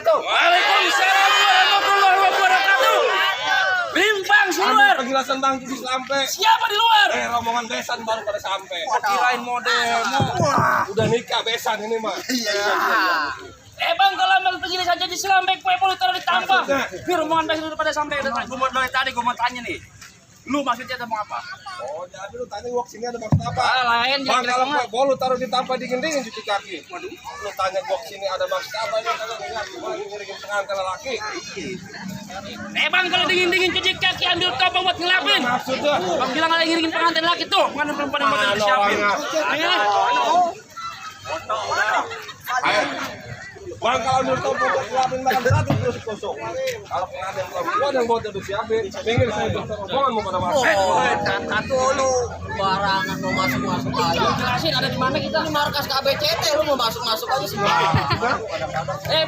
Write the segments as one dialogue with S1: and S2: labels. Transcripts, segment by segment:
S1: Waalaikumsalam warahmatullahi wabarakatuh. Bimbang si luar.
S2: Penjelasan Bang Kiki sampai.
S1: Siapa di luar?
S2: Rombongan besan baru pada sampai. Kirain modelmu. Udah nikah besan ini mah.
S1: Bang, kalau mau begini saja di Selambek, kue puluh taruh ditambah. Biar rombongan besan udah pada sampai. Gue mau dari tadi, gue mau tanya nih. Lu maksudnya mau apa?
S2: Oh, jadi lu tanya gua sini ada maksud apa?
S1: Lain
S2: Bang, kalau kue bolu taruh ditambah dingin-dingin cuci kaki. Waduh. Lu tanya gua sini ada maksud apa? Ini kagak ingat gua dingin-dingin pengantin laki.
S1: Bang, kalau dingin-dingin cuci kaki ambil topi buat ngelapin.
S2: Maksudnya?
S1: Bang bilang ada dingin pengantin laki tuh. Pengantin perempuan yang mau disiapin.
S2: Ayo. Bang, kalau menurut topi buat ngelapin makan satu terus kosong. Kalau pengantin perempuan yang buat udah siapin, pengen saya rombongan mau pada masuk.
S3: Satu lu barangan mau masuk aja.
S1: Jelasin ada di mana kita?
S3: Di markas KBCT lu mau masuk aja sih.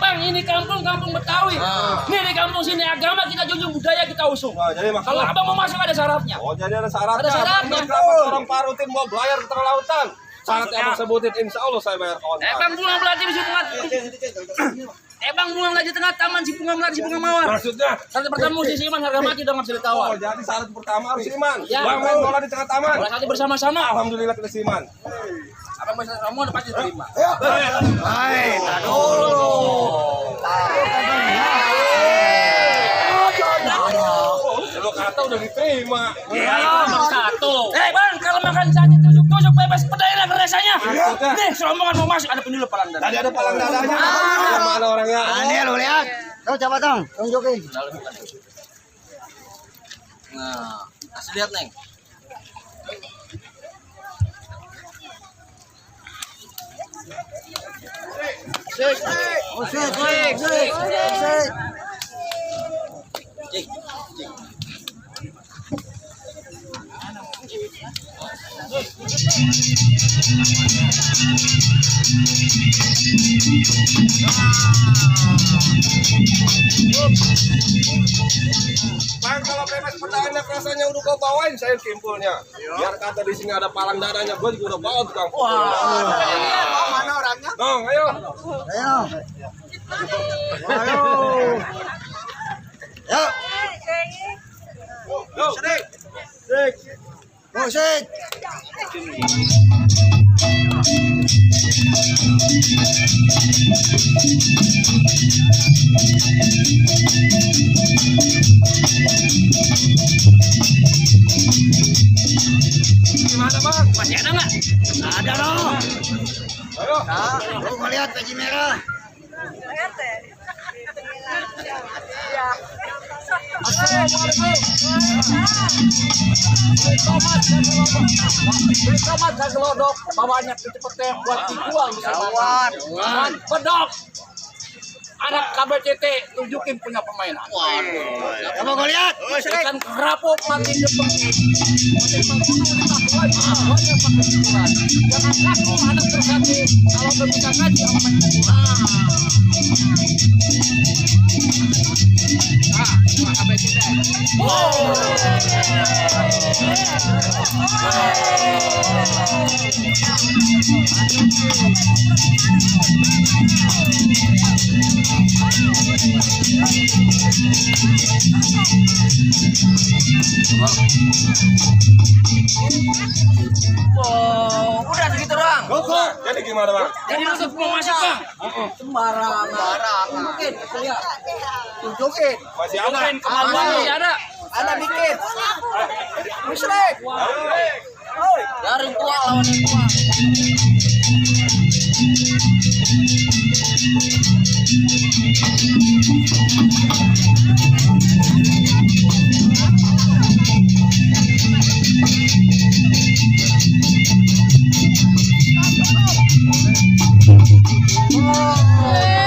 S1: Bang, ini kampung Betawi. Nih di kampung sini agama kita junjung, budaya kita usung.
S2: Nah, jadi
S1: Kalau abang mau masuk ada syaratnya.
S2: oh, jadi ada syaratnya.
S1: Ada syaratnya.
S2: Kenapa orang parutin mau belayar ke tengah lautan? Syaratnya abang sebutin, insya Allah saya bayar kontak.
S1: Bang, bunga melati di tengah. Bang, bunga melati tengah taman si bunga melati si bunga mawar.
S2: Maksudnya?
S1: Syarat pertama mesti iman, harga mati udah nggak bisa ditawar.
S2: Oh, jadi syarat pertama harus iman.
S1: Ya,
S2: Bang main bola di tengah taman.
S1: Boleh kali bersama-sama.
S2: Alhamdulillah kita iman.
S1: Abang bisa kamu udah pasti terima.
S3: Hai,
S2: Lo kata udah diterima.
S1: Ya, bang satu. Bang, kalau makan sate tusuk-tusuk bebas pedain rasanya. Nih, serombongan mau masuk ada penyuluh palang dada.
S2: Tadi ada palang dadanya. Yang mana orangnya?
S3: Ini lu lihat. Tuh coba dong, tunjukin.
S1: Nah, kasih lihat, Neng.
S3: Sik.
S2: Bang, kalau bebas pedangnya rasanya udah kau bawain saya kimpulnya. Biar kata di sini ada palang dadanya, gue juga udah bawa tukang.
S3: Mana orangnya?
S2: Dong, ayo. Yo, sedek.
S3: Musik.
S2: Gimana bang?
S1: Masih ada nggak?
S3: Ada loh.
S2: Ayo.
S3: Nah, lu mau lihat baju merah. Tomat dan gelodok, bawanya cepetnya buat dijual kawan. Pedok. Anak KBCT tunjukin punya permainan.
S4: Coba gue lihat.
S3: Ikan kerapu mati depan. Jangan kaku anak tersatu. Kalau udah bisa ngaji sama main KBCT.
S4: Oh, udah segitu doang.
S2: Jadi gimana bang?
S1: Jadi untuk mau masuk bang.
S3: Sembarangan. Mungkin lihat. Tunjukin.
S2: Masih ada.
S1: Main kemampuan masih ada.
S3: Ada dikit. Musrik. Dari tua lawan yang tua.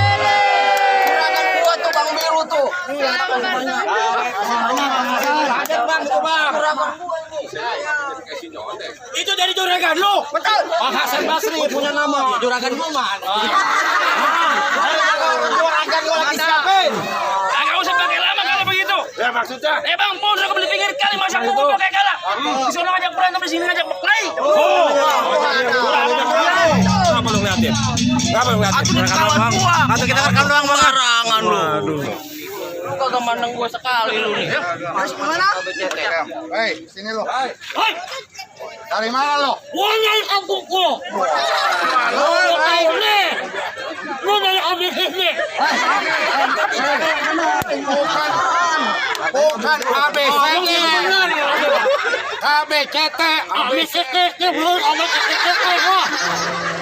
S3: Gerakan tua tuh Bang Biru tuh. Iya, banyak. Ada Bang, itu Bang. Gerakan tua ini.
S1: Itu dari juragan lu.
S3: Betul.
S1: Bang Hasan Basri punya nama.
S3: Juragan gue mana?
S1: Juragan lu lagi siapin. Agak usah pakai lama kalau begitu.
S2: Ya maksudnya?
S1: Bang, pun udah beli pinggir kali masa pukul pakai kalah. Di sana ngajak berantem di sini ngajak play.
S2: Kenapa lu ngeliatin? Kenapa lu ngeliatin?
S4: Atau kita rekam doang bang.
S3: Barangan lu. Lu kagak mandang gua sekali lu nih.
S4: Terus mana? Hei, sini lo.
S1: Hei,
S4: Dari mana lo?
S1: gua nyari kampungku. Lu tahu nih. Lu dari ambil sini.
S4: Bukan ABCD. KBCT.
S1: Ambil sini belum ambil sini.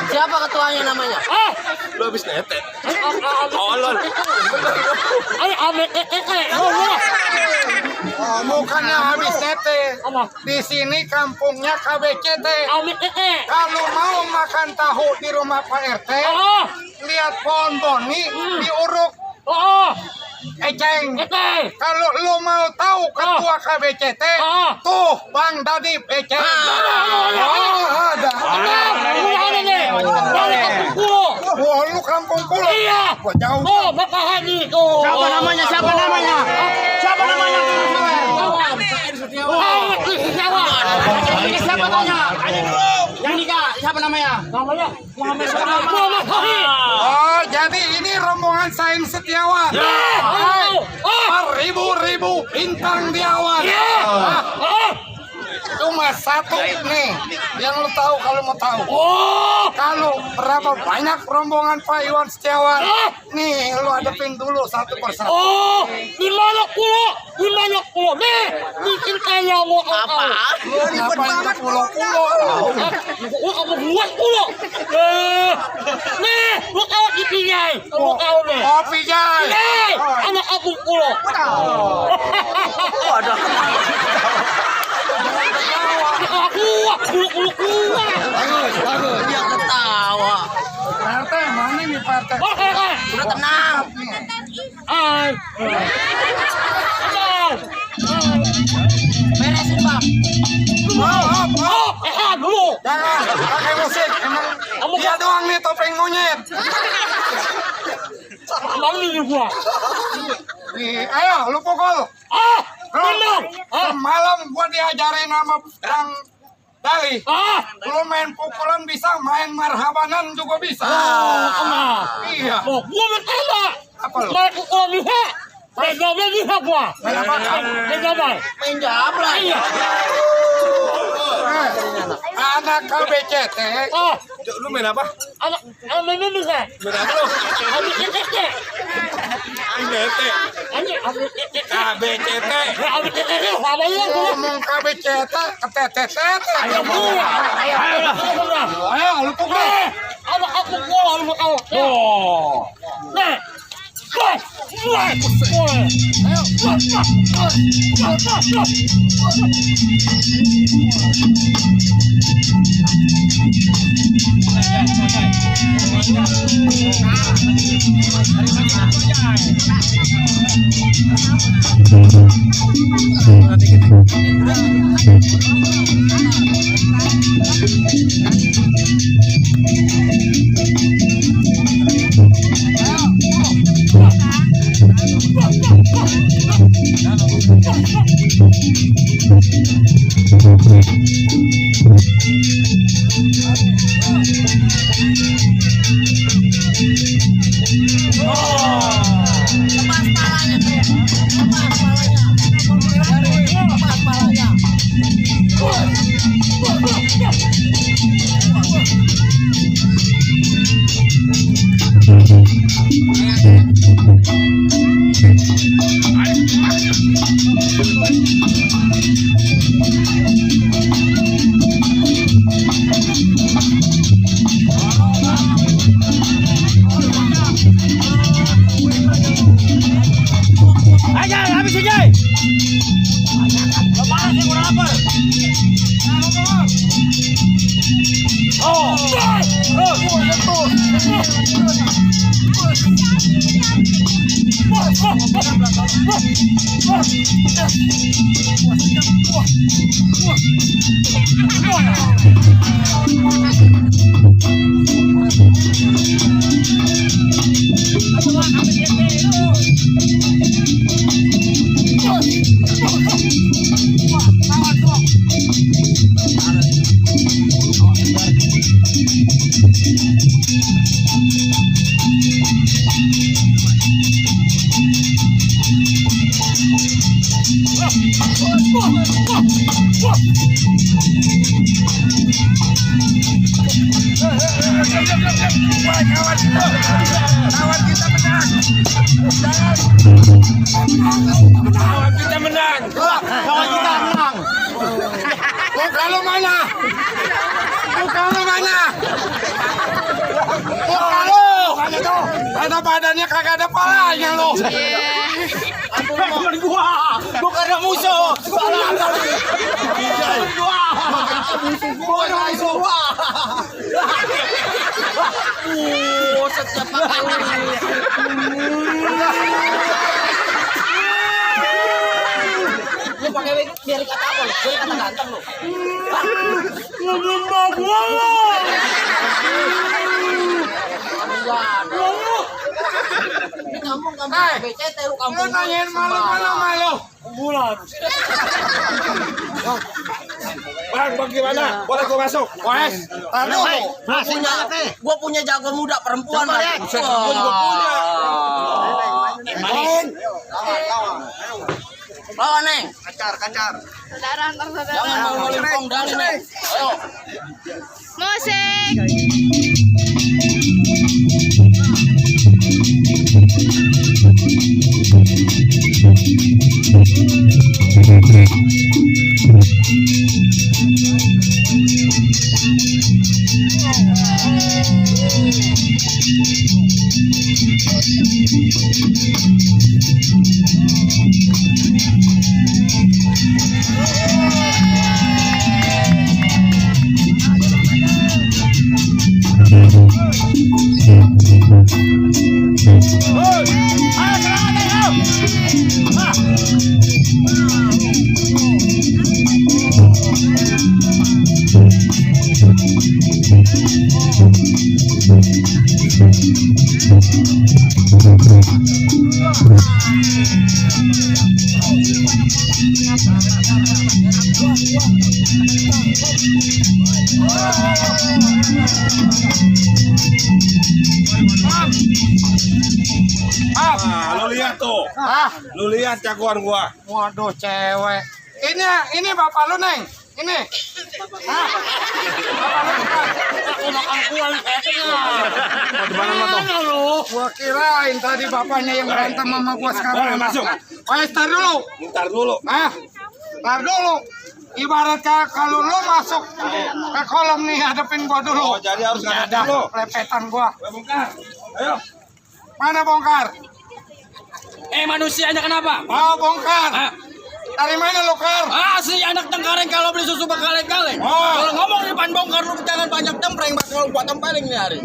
S3: Siapa ketuanya namanya?
S1: Ah,
S2: Lu habis netek.
S1: tolol. Ayo ambil sini.
S4: Oh, bukannya habis TT.
S1: Apa?
S4: Di sini kampungnya KBCT.
S1: Ambil sini.
S4: Kalau mau makan tahu di rumah Pak RT,
S1: Oh,
S4: lihat pohon boni diuruk
S1: oh,
S4: eceng.
S1: sini.
S4: Kalau lu mau tahu ketua KBCT, tuh Bang Dadip eceng. Oh, ada.
S1: Lu ada nih. Dari kampungku.
S4: Wah, lu kampung kulo.
S1: Iya.
S4: Gua jauh.
S1: Oh, Bapak Hadi tuh.
S4: Siapa namanya? Siapa namanya?
S1: Siapa namanya? Siapa tanya? Yang nikah siapa namanya? Namanya Muhammad Hadi.
S4: Oh, jadi ini rombongan Sain Setiawan. Hai, ribu-ribu bintang di awan. Cuma satu nih yang lu tahu kalau mau tahu.
S1: Oh,
S4: Kalau berapa banyak rombongan Pak Iwan Setiawan? Nih, lu hadapin dulu satu persatu.
S1: oh, di mana pulau? Nih, bikin kayak mau apa?
S4: Lu ngapain ke pulau-pulau?
S1: Lu kamu buat pulau. Nih, lu tahu di Pinjai, kamu tahu nih.
S4: Oh, Pijay.
S1: Nih, anak aku pulau. Aku kuat.
S3: Dia ketawa.
S4: Pak RT, mana nih Pak RT?
S3: Udah tenang.
S1: Hai.
S3: Beresin Bang.
S1: Dulu.
S4: Jangan pakai musik, emang dia doang nih topeng monyet.
S1: Mami gua.
S4: Nih, ayo lu pukul.
S1: Benar.
S4: Semalam gua diajarin sama Bang Dali.
S1: Ah,
S4: Lu main pukulan bisa, main marhabanan juga bisa. Iya.
S1: mau gua bertanya.
S4: Apa lu?
S1: Mau gua bisa. Beda bisa gua.
S4: Main apa?
S1: Beda baik.
S3: Main jablay.
S1: Iya.
S4: Anak KBCT.
S1: Oh,
S2: Lu main apa?
S1: anak ini bisa.
S2: Main apa lu?
S1: Ambil titik.
S2: Main netek.
S1: Ini ambil titik.
S2: KBCT.
S1: Ambil titik. Sama ya gua.
S4: Ngomong KBCT ketetetet.
S1: Ayo gua. Ayo.
S4: Ayo lu pukul.
S1: Anak aku gua mau tahu. Oh. Nah,
S4: Ada badannya kagak ada palanya lo.
S3: Bukan ada musuh. Lu pakai biar kata apa lu? Biar kata ganteng lu. Ini kampung-kampung BCT lu kampung.
S4: Lu nanyain malu.
S2: Bang, bagaimana? Boleh gua masuk?
S4: Wes,
S3: Gua punya jago muda perempuan.
S2: Buset, gua juga punya.
S3: Lawan, Neng.
S4: kacar.
S5: Saudara antar saudara.
S3: Jangan mau limpong dari, Neng. Ayo.
S5: Musik.
S2: Lu lihat tuh. Lu lihat jagoan gua.
S4: Waduh, cewek. Ini bapak lu, Neng. Ini. Gua kirain tadi bapaknya yang berantem sama gua sekarang.
S2: Masuk.
S4: Wes, tar dulu.
S2: Ntar dulu.
S4: Tar dulu. Ibarat kalau lu masuk ke kolam nih, hadapin gua dulu.
S2: Oh, jadi harus ngadep
S4: Ada
S2: dulu.
S4: lepetan gua.
S2: Bongkar. Ayo.
S4: Mana bongkar?
S3: Manusianya kenapa?
S4: Mau bongkar.
S3: Ah,
S4: Dari mana lo, Kar?
S3: asli anak tengkareng kalau beli susu berkali-kali. Kalau ngomong di depan bongkar lu jangan banyak tempreng bakal buat tempeleng nih hari.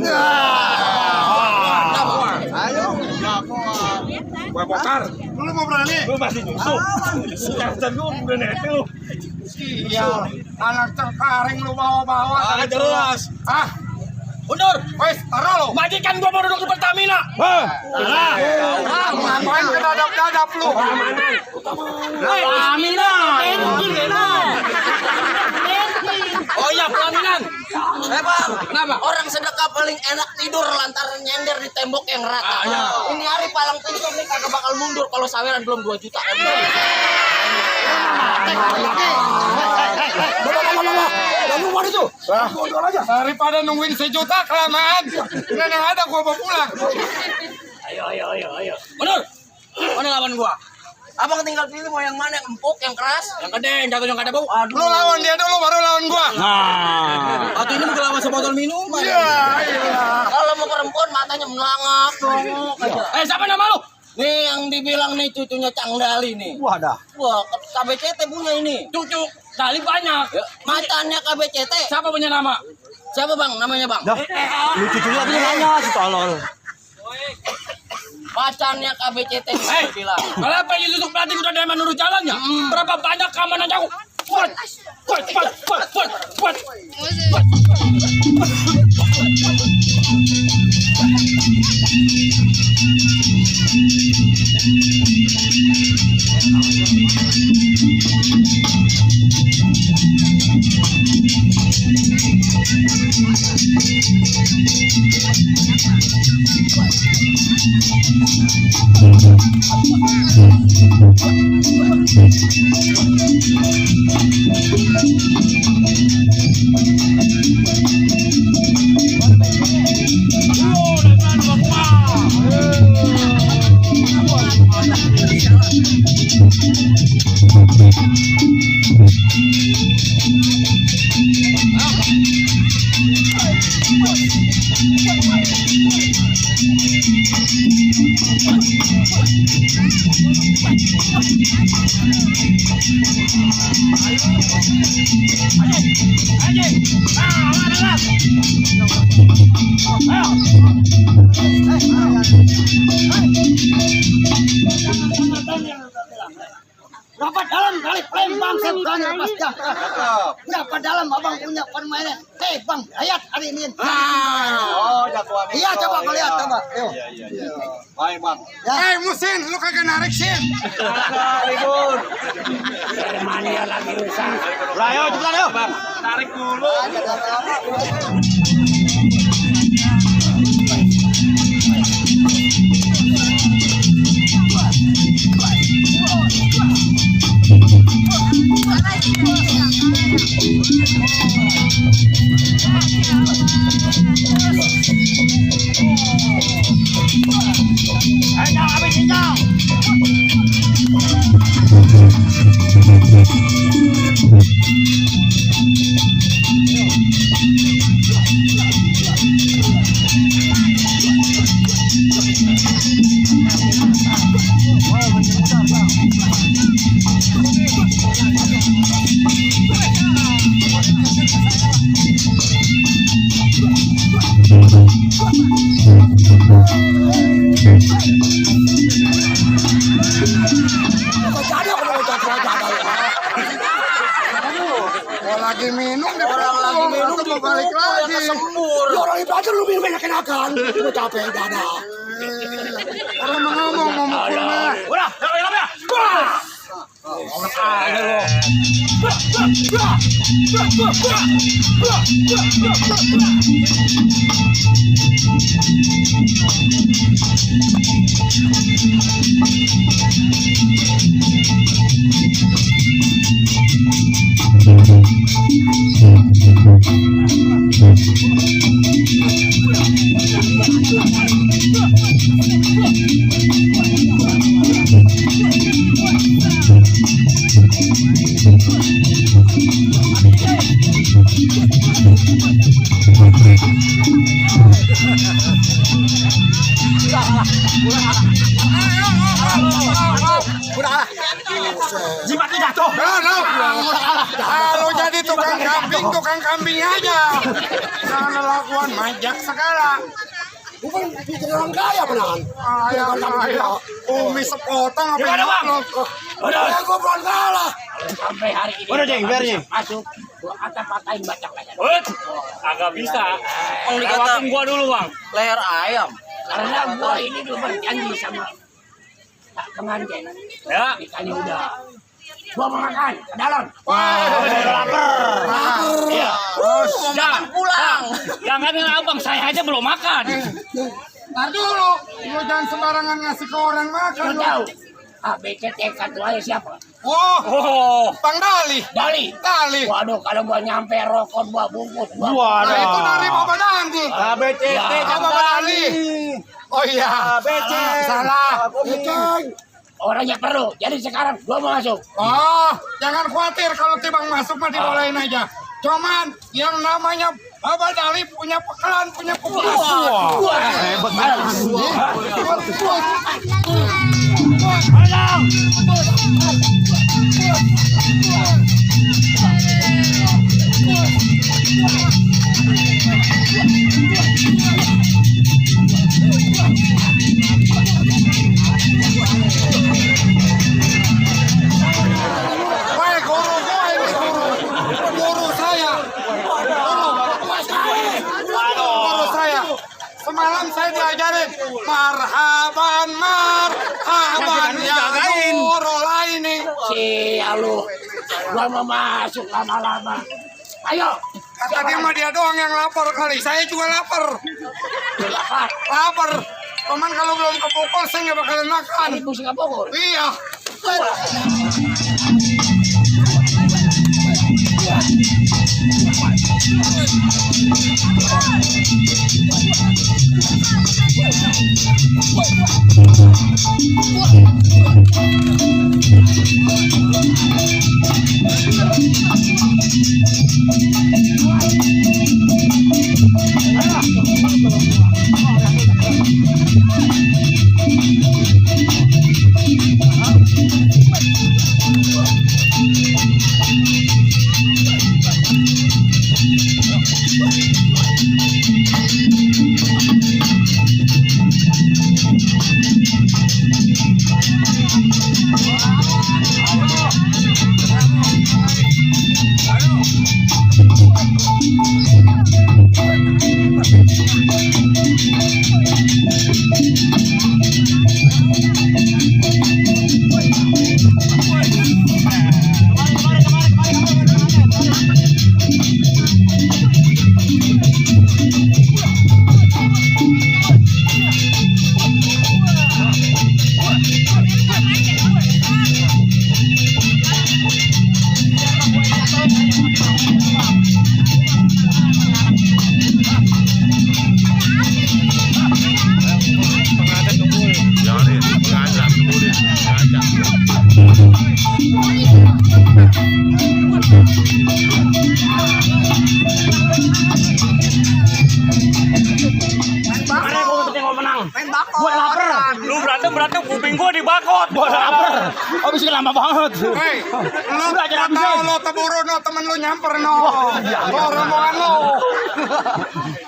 S2: Gue bongkar.
S4: Lu mau berani?
S2: Lu masih nyusu. Sekarang gue udah netel.
S4: Iya, anak terkareng lu bawa-bawa.
S2: Jelas.
S4: Ah,
S3: Mundur.
S4: wes, taruh lo.
S3: Majikan gua mau duduk di Pertamina.
S4: Ngapain ke dadap-dadap lu?
S3: Pelaminan. Oh iya, pelaminan.
S6: Bang,
S3: Kenapa?
S6: orang sedekah paling enak tidur lantaran nyender di tembok yang rata. Ini hari palang pintu nih kagak bakal mundur kalau saweran belum 2 juta.
S4: Daripada nungguin sejuta kelamaan. Udah yang ada gua mau pulang.
S3: Mundur. Mana lawan gua?
S6: Abang tinggal pilih mau yang mana, yang empuk, yang keras.
S3: Yang gede, yang jatuh yang kada bau.
S4: Lu lawan dia dulu baru lawan gua.
S3: Atau ini bukan lawan sebotol minuman.
S4: Iya, iya.
S6: Kalau mau perempuan matanya melangap, dongok aja.
S3: Siapa nama lu?
S6: Nih yang dibilang nih cucunya Cang Dali nih.
S3: Wah, dah.
S6: Wah, KBCT punya ini.
S3: Cucu Dali banyak.
S6: Ya, matanya KBCT.
S3: Siapa punya nama?
S6: Siapa bang? Namanya bang?
S3: Lu cucunya punya nanya si tolol.
S6: Macannya KBCT bilang.
S3: Kenapa ini susuk pelatih udah dari menurut jalannya? Berapa banyak keamanan aku? Buat.
S5: Musik.
S7: Berapa dalam kali Palembang saya berani lepas jangka. Berapa dalam abang punya permainan? Hei bang, lihat hari ini.
S3: Oh, jagoan.
S7: Iya coba kau lihat coba. Yuk.
S3: Baik, Bang.
S4: Hei Musin, lu kagak narik Sin.
S3: Ribut. Ayo, cepetan yuk.
S2: Tarik dulu.
S4: Lagi minum deh. Orang lagi minum mau balik lagi.
S7: Orang itu aja lu minum enak-enakan. Lu capek dada.
S4: Orang mau ngomong mau mukul mah.
S3: Udah, ya.
S4: Udah kalah.
S1: Jimat lidah tuh.
S4: Kalau jadi tukang kambing aja. Jangan lakukan manjak segala.
S3: Bukan bikin orang kaya beneran.
S4: Ayah, umi sepotong apa
S1: Gimana, Bang? Udah.
S3: Gue belum kalah.
S6: Sampai hari ini.
S1: Udah, Jeng, biar, Jeng.
S6: Masuk. Gua kata-katain bacak leher.
S1: Agak bisa. Lewatin gua dulu, Bang.
S6: Leher ayam. Karena gua ini belum berjanji sama tak pengantin.
S1: Ya.
S6: Ikannya udah. Gua mau makan ke dalam.
S1: Iya.
S4: Terus,
S6: Jangan pulang.
S1: Jangan abang, saya aja belum makan.
S4: ntar dulu. Lu jangan sembarangan ngasih ke orang makan.
S6: Lu tahu? ABCT ketuanya siapa?
S4: Oh, Bang Dali.
S6: Dali.
S4: Dali.
S6: Waduh, kalau gua nyampe rokok gua bungkus.
S4: Nah, itu dari Bapak Dandi.
S1: ABCT
S4: Ya, Bapak Dali. Oh iya. Salah.
S6: Orangnya perlu. Jadi sekarang gua mau masuk.
S4: Oh, jangan khawatir kalau Tibang masuk mah dibolehin aja. Cuman yang namanya Bapak Dali punya pekelan, punya populasi.
S6: Hebat banget.
S4: Woi, guru gua ini guru saya. Guru saya. Semalam saya diajarin marhaban ya guru lain.
S6: Sia lu. Gua mau masuk lama-lama. Ayo.
S4: Kata dia mah dia doang yang lapar kali. Saya juga lapar.
S6: Lapar.
S4: Lapar. Cuman kalau belum kepukul saya nggak bakalan makan.
S6: Ini pusing apa kok?
S4: Iya.
S1: Lu berantem kuping gua dibakot. Gua lapar. Habis lama banget.
S4: Hei, lu gak tahu lo teburu no temen lu nyamper no. Lo rombongan lo.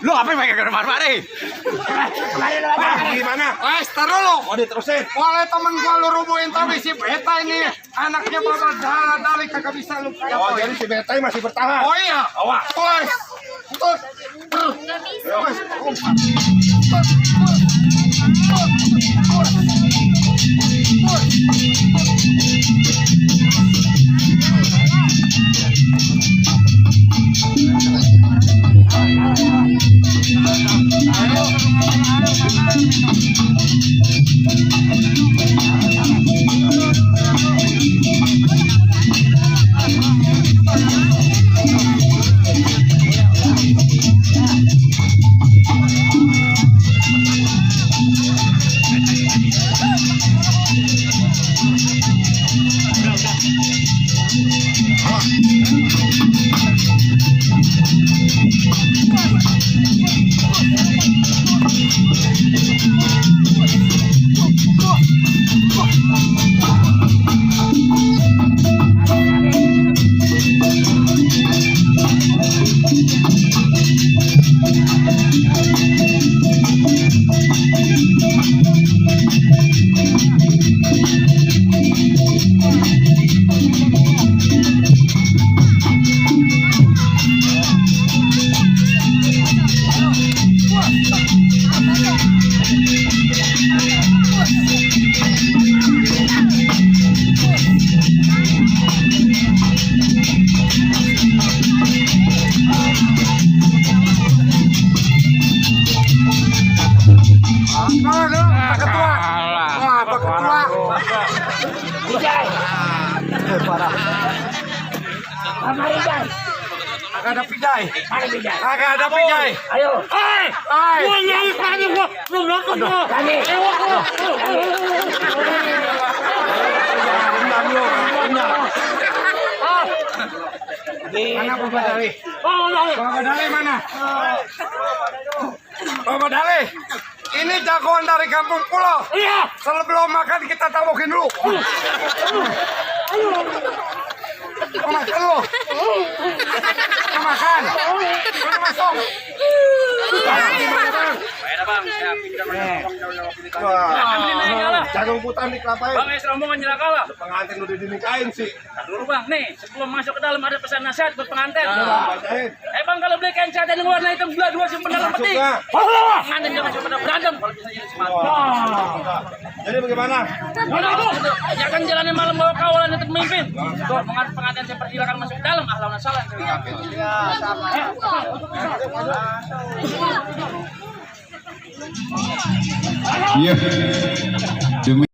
S1: Lu ngapain pakai ke mari?
S4: Gimana? Wes, tar dulu.
S2: Oh, diterusin.
S4: Boleh temen gua lu rubuhin tapi si Beta ini anaknya Bapak Dali kagak bisa lu.
S2: Oh, jadi si Betai masih bertahan.
S4: Oh iya.
S2: Awas.
S4: Wes. Tut. Wes. Kagak ada pijai. Kagak ada pijai.
S3: Ayo.
S4: Hai.
S3: Gua nyari tadi gua. Lu nonton gua.
S4: Mana Bapak Dali? Bapak Dali mana? Bapak Dali. Ini jagoan dari kampung pulau.
S3: Iya.
S4: Sebelum makan kita tabokin dulu. Makan lu. Makan. Masuk.
S1: Ayo bang, siap.
S2: Jagung putar di kelapa.
S1: Bang, rombongan jelas kalah.
S2: Pengantin udah dinikahin sih.
S1: Dulu bang, nih sebelum masuk ke dalam ada pesan nasihat buat pengantin.
S2: Bacain.
S1: Bang kalau beli kain cat yang warna hitam dua simpen dalam peti.
S2: Masuknya.
S1: Pengantin jangan sampai pada berantem kalau bisa jadi semangat.
S2: Jadi bagaimana?
S1: Jangan jalan malam bawa kawalan untuk memimpin. Pengantin saya persilakan masuk ke dalam. Ahlan wa sahlan.
S8: Iya. Demi